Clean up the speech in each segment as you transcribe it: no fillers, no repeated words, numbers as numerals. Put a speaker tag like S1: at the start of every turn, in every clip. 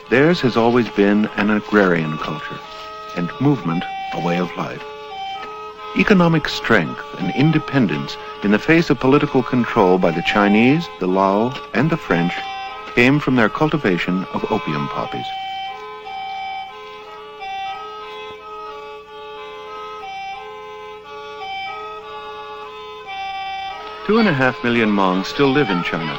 S1: Theirs has always been an agrarian culture, and movement a way of life. Economic strength and independence in the face of political control by the Chinese, the Lao, and the French came from their cultivation of opium poppies. Two and a half million Hmong still live in China,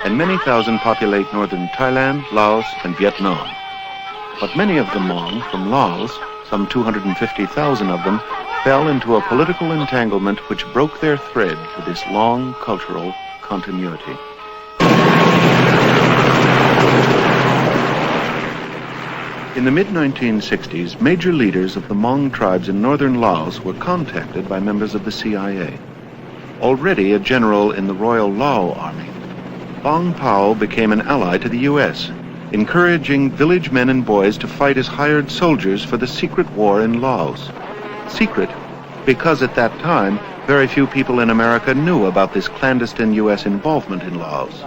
S1: and many thousand populate northern Thailand, Laos, and Vietnam. But many of the Hmong from Laos, some 250,000 of them, fell into a political entanglement which broke their thread to this long cultural continuity. In the mid-1960s, major leaders of the Hmong tribes in northern Laos were contacted by members of the CIA. Already a general in the Royal Lao Army, Bong Pao became an ally to the U.S., encouraging village men and boys to fight as hired soldiers for the secret war in Laos. Secret because at that time, very few people in America knew about this clandestine U.S. involvement in Laos.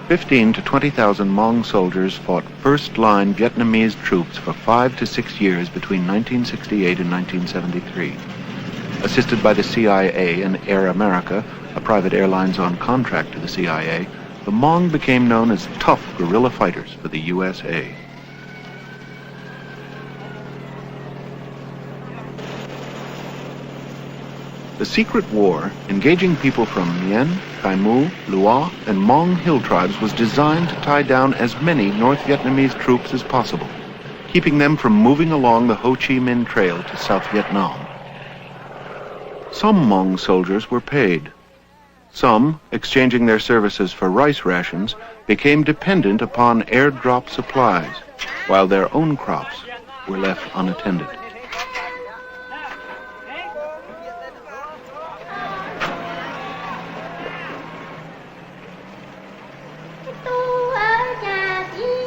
S1: $15,000 to 20,000 Hmong soldiers fought first-line Vietnamese troops for 5 to 6 years between 1968 and 1973. Assisted by the CIA and Air America, a private airlines on contract to the CIA, the Hmong became known as tough guerrilla fighters for the USA. The secret war, engaging people from Mien, Hmoob, Lua, and Hmong hill tribes, was designed to tie down as many North Vietnamese troops as possible, keeping them from moving along the Ho Chi Minh Trail to South Vietnam. Some Hmong soldiers were paid. Some, exchanging their services for rice rations, became dependent upon airdrop supplies, while their own crops were left unattended.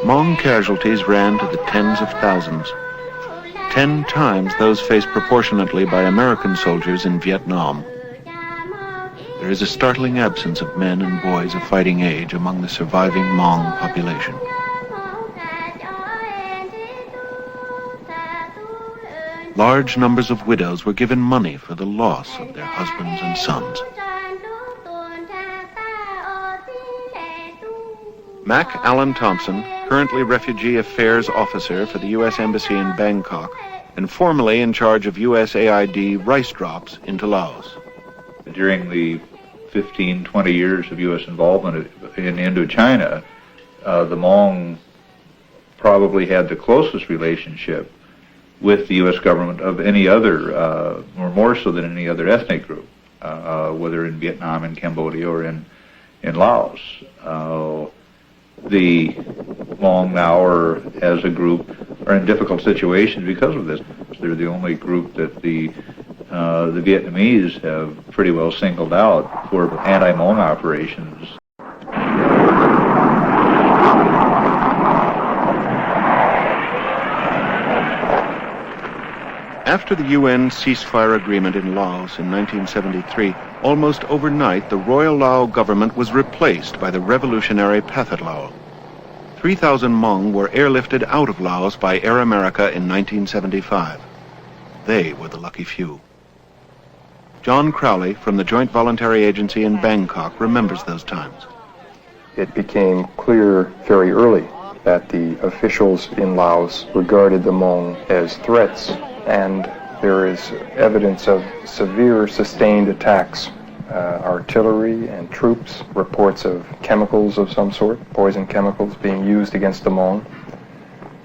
S1: Hmong casualties ran to the tens of thousands, 10 times those faced proportionately by American soldiers in Vietnam. There is a startling absence of men and boys of fighting age among the surviving Hmong population. Large numbers of widows were given money for the loss of their husbands and sons. Mac Allen Thompson, currently Refugee Affairs Officer for the U.S. Embassy in Bangkok, and formerly in charge of USAID rice drops into Laos.
S2: During the 15, 20 years of U.S. involvement in Indochina, the Hmong probably had the closest relationship with the U.S. government of any other, or more so than any other ethnic group, whether in Vietnam, in Cambodia, or in Laos. The Hmong now, as a group, are in difficult situations because of this. They're the only group that the Vietnamese have pretty well singled out for anti-Hmong operations.
S1: After the UN ceasefire agreement in Laos in 1973, almost overnight the Royal Lao government was replaced by the revolutionary Pathet Lao. 3,000 Hmong were airlifted out of Laos by Air America in 1975. They were the lucky few. John Crowley from the Joint Voluntary Agency in Bangkok remembers those times.
S3: It became clear very early that the officials in Laos regarded the Hmong as threats, and there is evidence of severe sustained attacks, artillery and troops, reports of chemicals of some sort, poison chemicals being used against the Hmong.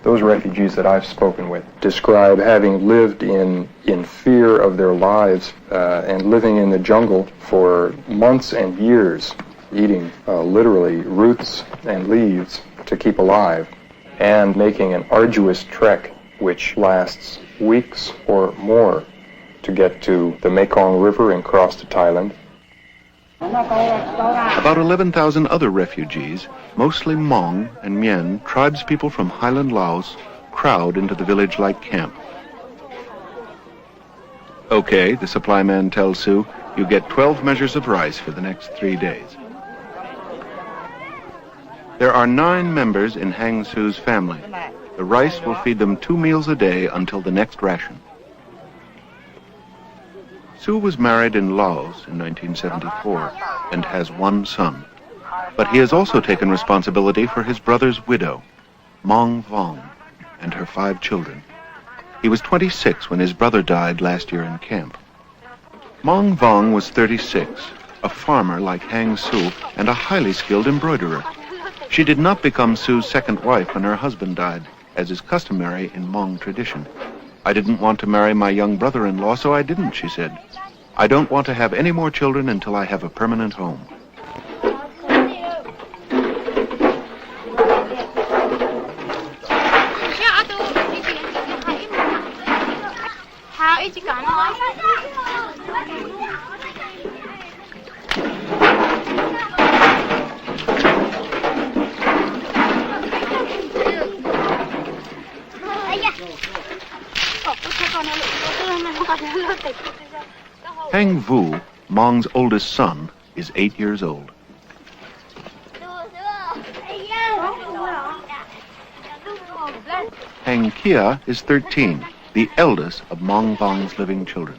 S3: Those refugees that I've spoken with describe having lived in fear of their lives and living in the jungle for months and years, eating literally roots and leaves to keep alive, and making an arduous trek which lasts weeks or more to get to the Mekong River and cross to Thailand.
S1: About 11,000 other refugees, mostly Hmong and Mien, tribespeople from highland Laos, crowd into the village-like camp. Okay, the supply man tells Sue, you get 12 measures of rice for the next 3 days. There are 9 members in Hang Sue's family. The rice will feed them 2 meals a day until the next ration. Sue was married in Laos in 1974 and has 1 son. But he has also taken responsibility for his brother's widow, Mong Vong, and her 5 children. He was 26 when his brother died last year in camp. Mong Vong was 36, a farmer like Hang Sue and a highly skilled embroiderer. She did not become Sue's second wife when her husband died, as is customary in Hmong tradition. I didn't want to marry my young brother-in-law, so I didn't, she said. I don't want to have any more children until I have a permanent home. Hang Vu, Mong's oldest son, is 8 years old. Hang Kia is 13, the eldest of Mong Vong's living children.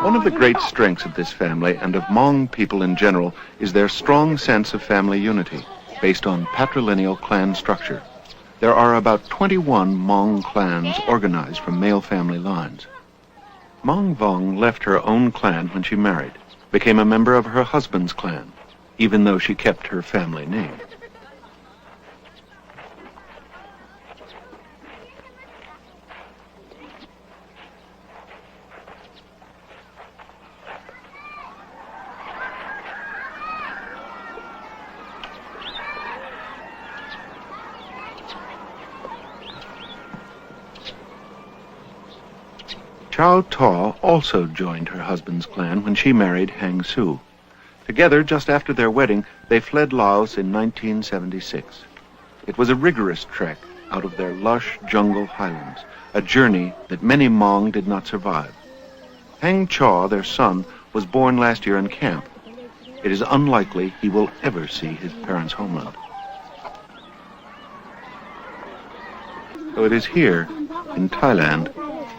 S1: One of the great strengths of this family and of Hmong people in general is their strong sense of family unity, based on patrilineal clan structure. There are about 21 Hmong clans organized from male family lines. Mong Vong left her own clan when she married, became a member of her husband's clan, even though she kept her family name. Chow Ta also joined her husband's clan when she married Hang Sue. Together, just after their wedding, they fled Laos in 1976. It was a rigorous trek out of their lush jungle highlands, a journey that many Hmong did not survive. Hang Chaw, their son, was born last year in camp. It is unlikely he will ever see his parents' homeland. So it is here, in Thailand,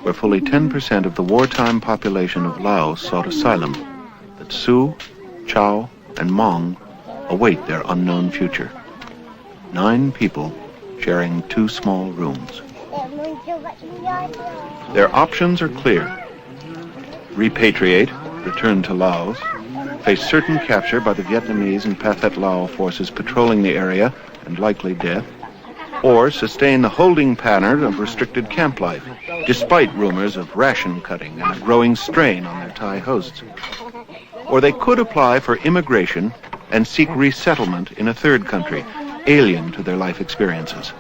S1: where fully 10% of the wartime population of Laos sought asylum, that Sue, Chow, and Hmong await their unknown future. 9 people sharing 2 small rooms. Their options are clear. Repatriate, return to Laos, face certain capture by the Vietnamese and Pathet Lao forces patrolling the area and likely death, or sustain the holding pattern of restricted camp life, despite rumors of ration cutting and a growing strain on their Thai hosts. Or they could apply for immigration and seek resettlement in a third country, alien to their life experiences.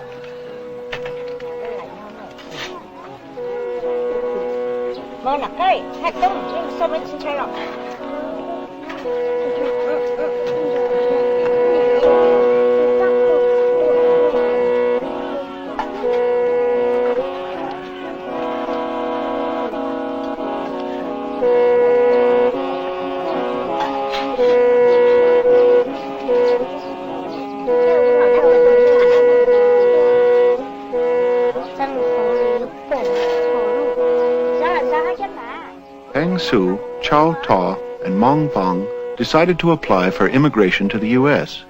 S1: Hang Sue, Chow Ta, and Mong Vong decided to apply for immigration to the U.S.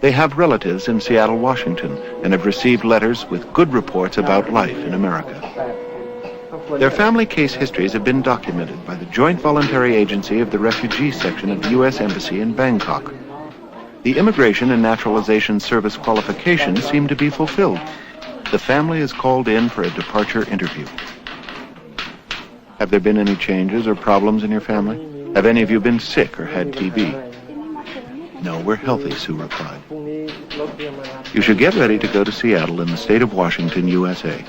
S1: They have relatives in Seattle, Washington, and have received letters with good reports about life in America. Their family case histories have been documented by the Joint Voluntary Agency of the Refugee Section of the U.S. Embassy in Bangkok. The Immigration and Naturalization Service qualifications seem to be fulfilled. The family is called in for a departure interview. Have there been any changes or problems in your family? Have any of you been sick or had TB? No, we're healthy, Sue replied. You should get ready to go to Seattle in the state of Washington, USA.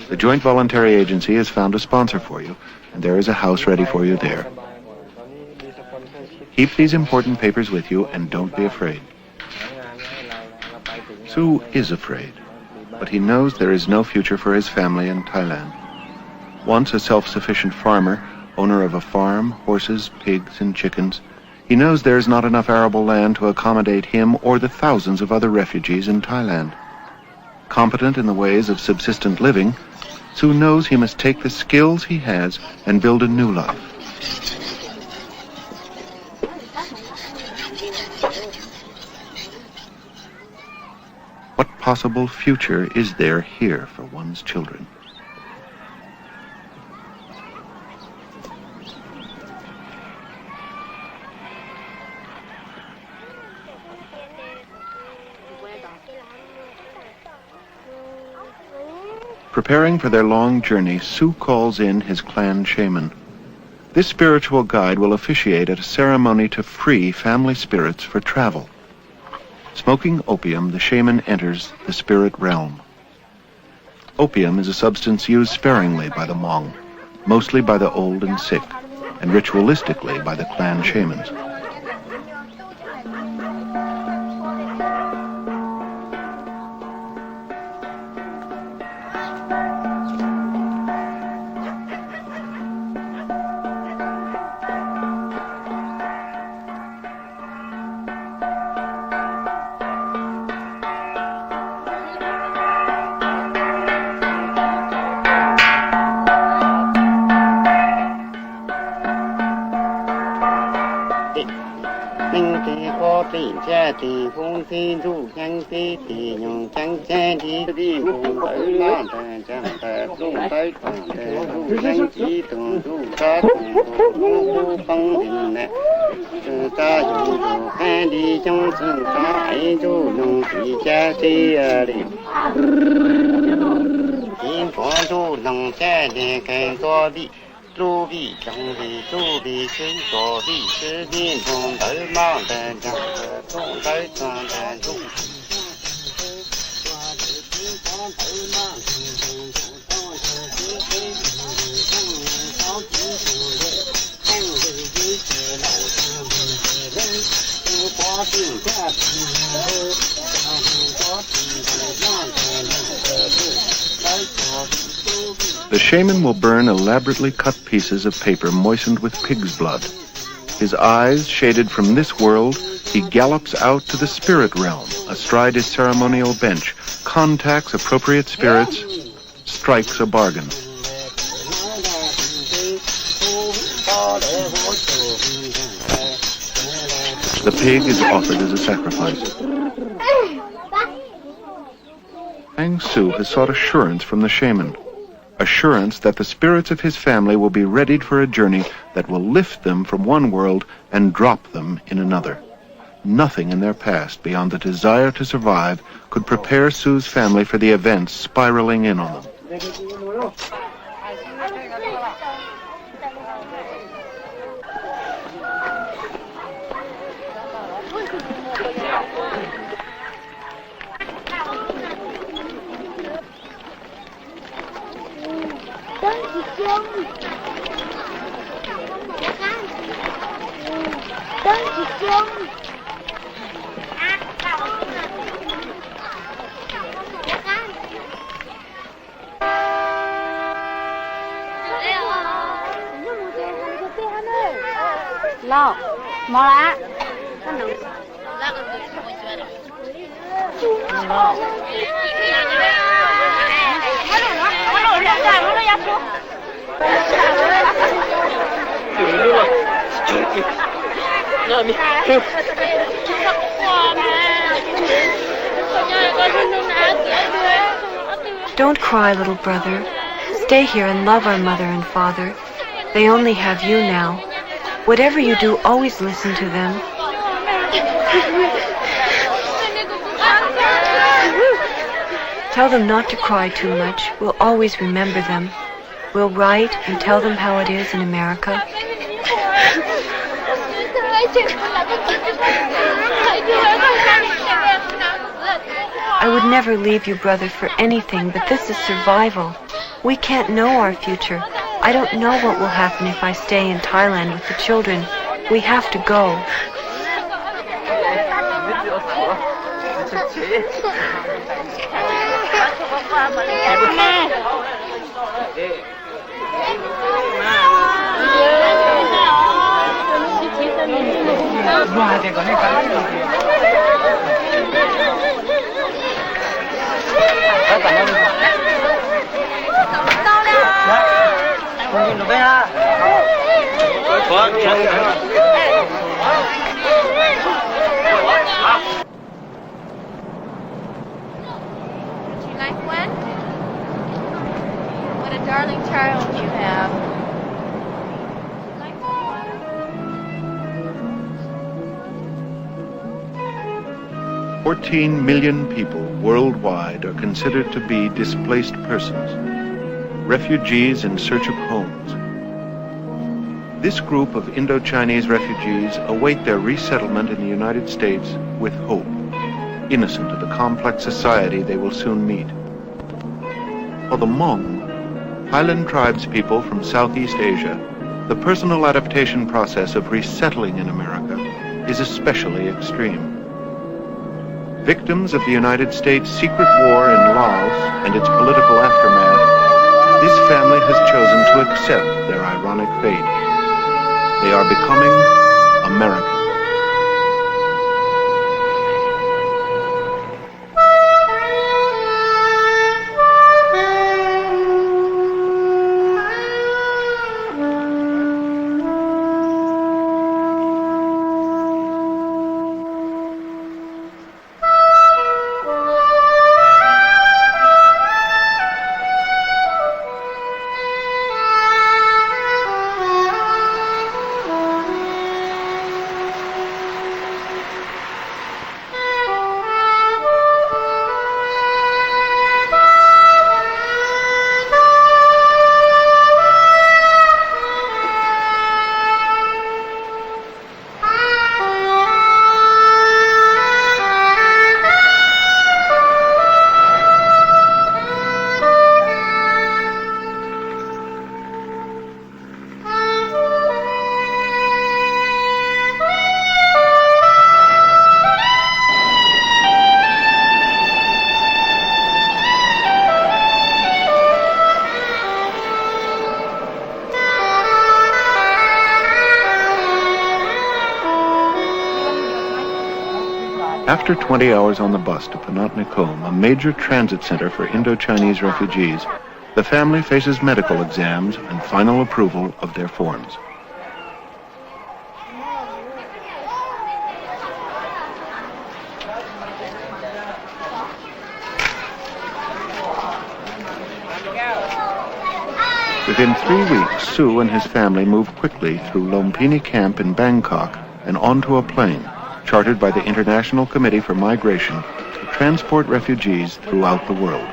S1: The Joint Voluntary Agency has found a sponsor for you, and there is a house ready for you there. Keep these important papers with you and don't be afraid. Sue is afraid, but he knows there is no future for his family in Thailand. Once a self-sufficient farmer, owner of a farm, horses, pigs, and chickens, he knows there is not enough arable land to accommodate him or the thousands of other refugees in Thailand. Competent in the ways of subsistent living, Sue knows he must take the skills he has and build a new life. What possible future is there here for one's children? Preparing for their long journey, Sue calls in his clan shaman. This spiritual guide will officiate at a ceremony to free family spirits for travel. Smoking opium, the shaman enters the spirit realm. Opium is a substance used sparingly by the Hmong, mostly by the old and sick, and ritualistically by the clan shamans. The shaman will burn elaborately cut pieces of paper moistened with pig's blood. His eyes shaded from this world, he gallops out to the spirit realm, astride his ceremonial bench, contacts appropriate spirits, strikes a bargain. The pig is offered as a sacrifice. Aung Suu has sought assurance from the shaman. Assurance that the spirits of his family will be readied for a journey that will lift them from one world and drop them in another. Nothing in their past beyond the desire to survive could prepare Sue's family for the events spiraling in on them.
S4: Don't cry, little brother. Stay here and love our mother and father. They only have you now. Whatever you do, always listen to them. Tell them not to cry too much. We'll always remember them. We'll write and tell them how it is in America. I would never leave you, brother, for anything, but this is survival. We can't know our future. I don't know what will happen if I stay in Thailand with the children. We have to go.
S5: What a darling child you have.
S1: 14 million people worldwide are considered to be displaced persons, refugees in search of homes. This group of Indo-Chinese refugees await their resettlement in the United States with hope, innocent of the complex society they will soon meet. For the Hmong, Highland tribes people from Southeast Asia, the personal adaptation process of resettling in America is especially extreme. Victims of the United States' secret war in Laos and its political aftermath, this family has chosen to accept their ironic fate. They are becoming American. After 20 hours on the bus to Phnom Penh, a major transit center for Indo-Chinese refugees, the family faces medical exams and final approval of their forms. Within 3 weeks, Sue and his family moved quickly through Lumpini Camp in Bangkok and onto a plane chartered by the International Committee for Migration to transport refugees throughout the world.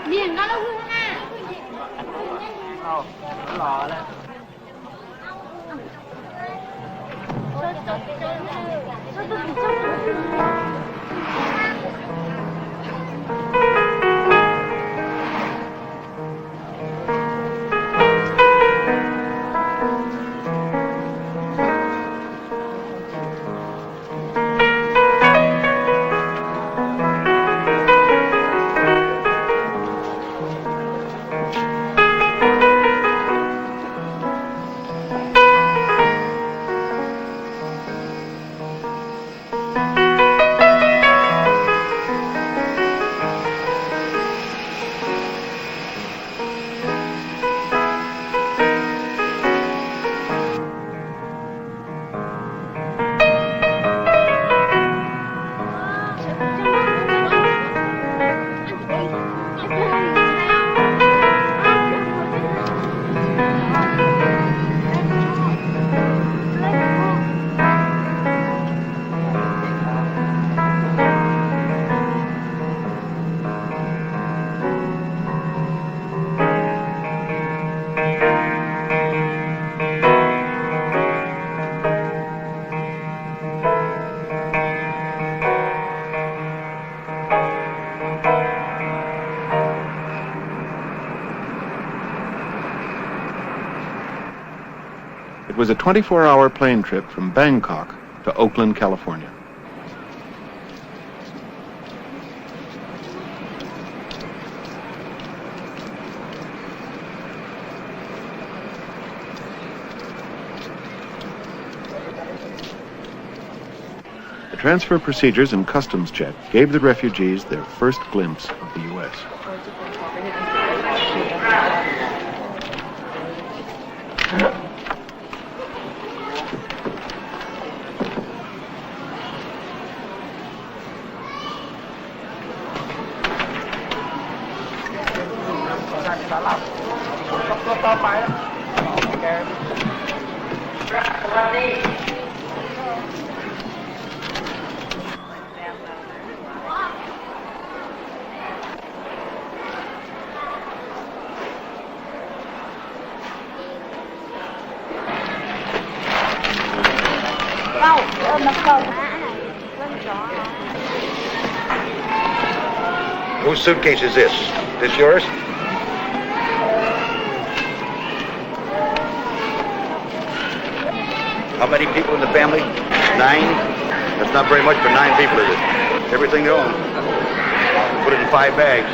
S1: It was a 24-hour plane trip from Bangkok to Oakland, California. The transfer procedures and customs check gave the refugees their first glimpse of the U.S.
S6: Whose suitcase is this? This yours? How many people in the family? 9? That's not very much for 9 people, is it? Everything they own. Put it in 5 bags.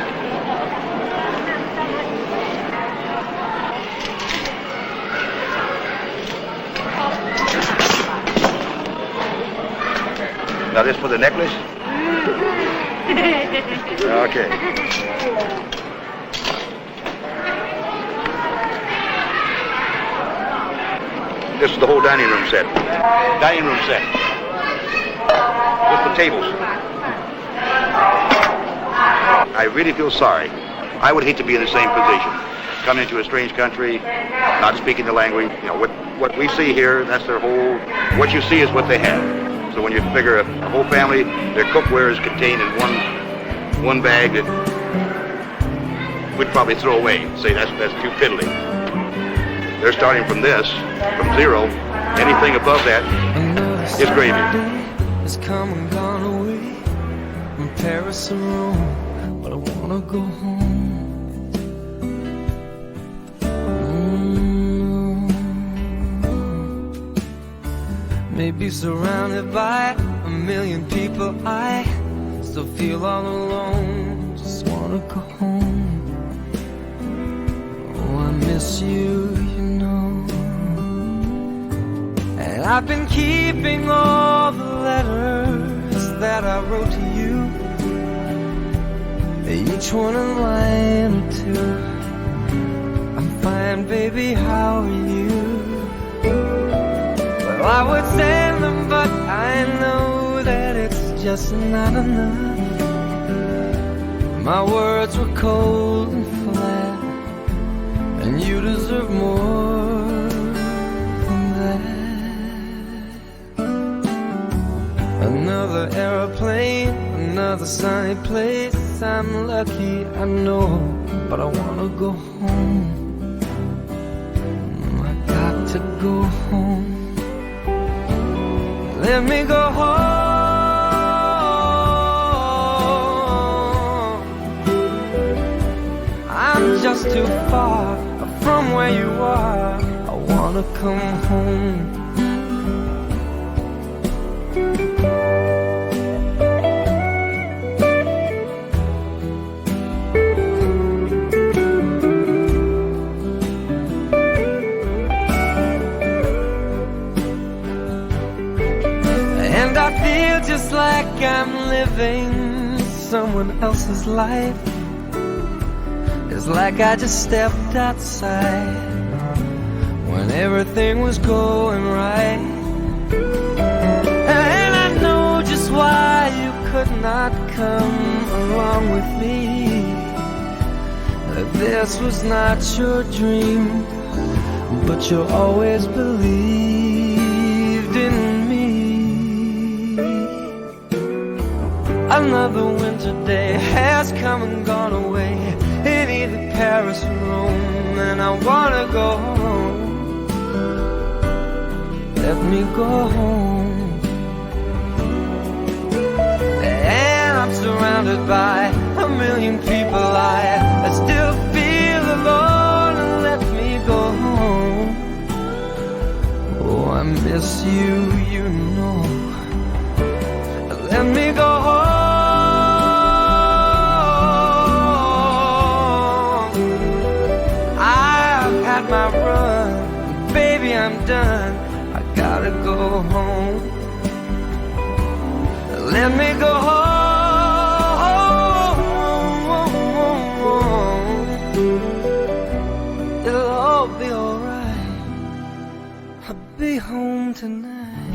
S6: Now this for the necklace? Okay. This is the whole dining room set. Dining room set. Just the tables. I really feel sorry. I would hate to be in the same position. Coming into a strange country, not speaking the language. You know, what we see here, that's their whole... What you see is what they have. So when you figure a whole family, their cookware is contained in one bag that we'd probably throw away. Say that's too piddly. They're starting from this, from 0. Anything above that is gravy.
S7: It's come and gone away from Paris or Rome, but I wanna go home. Maybe surrounded by a million people, I still feel all alone. Just wanna go home. Oh, I miss you, you know. And I've been keeping all the letters that I wrote to you, each one a line or 2. I'm fine, baby, how are you? Well, I would send them, but I know that it's just not enough. My words were cold and flat, and you deserve more than that. Another airplane, another sunny place. I'm lucky, I know, but I wanna go home. I got to go home. Let me go home. I'm just too far from where you are. I wanna come home. Just like I'm living someone else's life. It's like I just stepped outside when everything was going right. And I know just why you could not come along with me. That this was not your dream, but you always believed in me. Another winter day has come and gone away in either Paris or Rome, and I wanna go home. Let me go home. And I'm surrounded by a million people. I still feel alone, and let me go home. miss you, you know. Let me go home. I've had my run, baby, I'm done. I gotta go home. Let me go home. It'll all be alright. I'll be home tonight.